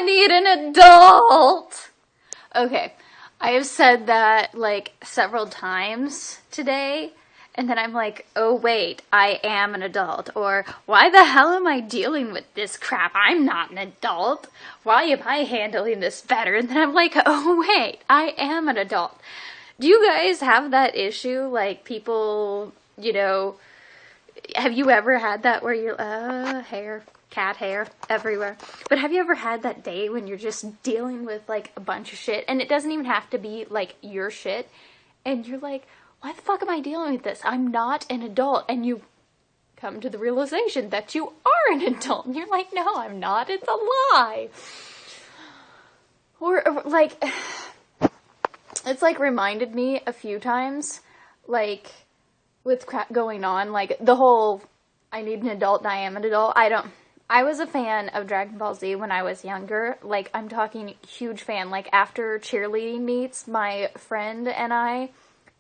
I need an adult. Okay, I have said that like several times today, and then I'm like, oh wait, I am an adult. Or, why the hell am I dealing with this crap? I'm not an adult. Why am I handling this better? And then I'm like, oh wait, I am an adult. Do you guys have that issue? Like, people, you know, have you ever had that where you're, hair, cat hair everywhere? But have you ever had that day when you're just dealing with, like, a bunch of shit, and it doesn't even have to be, like, your shit, and you're like, why the fuck am I dealing with this? I'm not an adult. And you come to the realization that you are an adult, and you're like, no, I'm not. It's a lie. Or like, it's, like, reminded me a few times, like, with crap going on, like, the whole, I need an adult and I am an adult. I was a fan of Dragon Ball Z when I was younger. Like, I'm talking huge fan. Like, after cheerleading meets, my friend and I,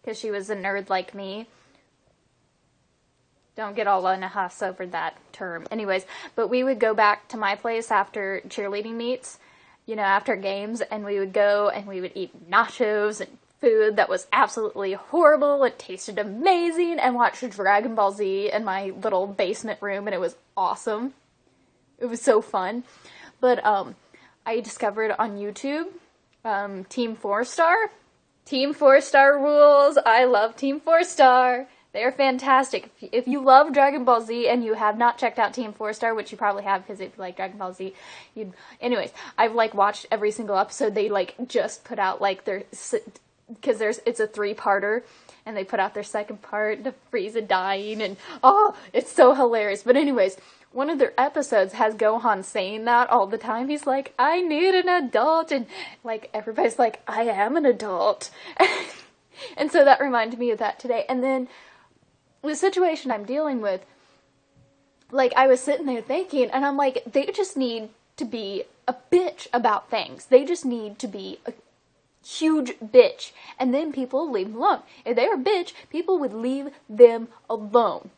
because she was a nerd like me, don't get all in a huss over that term. Anyways, but we would go back to my place after cheerleading meets, you know, after games, and we would go and we would eat nachos and food that was absolutely horrible. It tasted amazing, and watch Dragon Ball Z in my little basement room, and it was awesome. It was so fun. But I discovered on YouTube Team 4-Star. Team 4-Star rules. I love Team 4-Star. They're fantastic. If you love Dragon Ball Z and you have not checked out Team 4-Star, which you probably have because if you like Dragon Ball Z, anyways, I've like watched every single episode. They like just put out like their, because it's a 3-parter, and they put out their second part, the Frieza dying, and oh, it's so hilarious. But anyways, one of their episodes has Gohan saying that all the time. He's like, I need an adult, and like everybody's like, I am an adult. And so that reminded me of that today. And then the situation I'm dealing with, like, I was sitting there thinking, and I'm like, they just need to be a bitch about things. They just need to be a huge bitch, and then people leave them alone. If they were a bitch, people would leave them alone.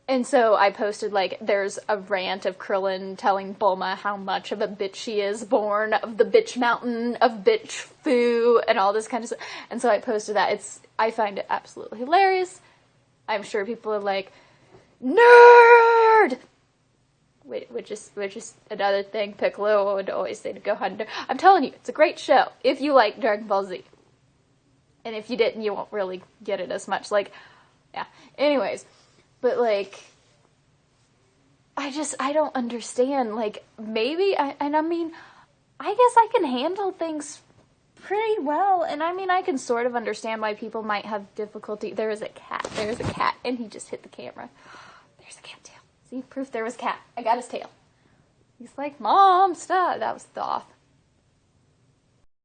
And so I posted, like, there's a rant of Krillin telling Bulma how much of a bitch she is, born of the bitch mountain of bitch foo, and all this kind of stuff. And so I posted that. I find it absolutely hilarious. I'm sure people are like, nerd! Which is another thing Piccolo would always say to Gohan. I'm telling you, it's a great show if you like Dragon Ball Z. And if you didn't, you won't really get it as much. Like, yeah. Anyways, but like, I don't understand. Like, maybe, I guess I can handle things pretty well. And I mean, I can sort of understand why people might have difficulty. There is a cat, and he just hit the camera. There's a cat tail. See, proof there was a cat. I got his tail. He's like, Mom, stop. That was Thoth.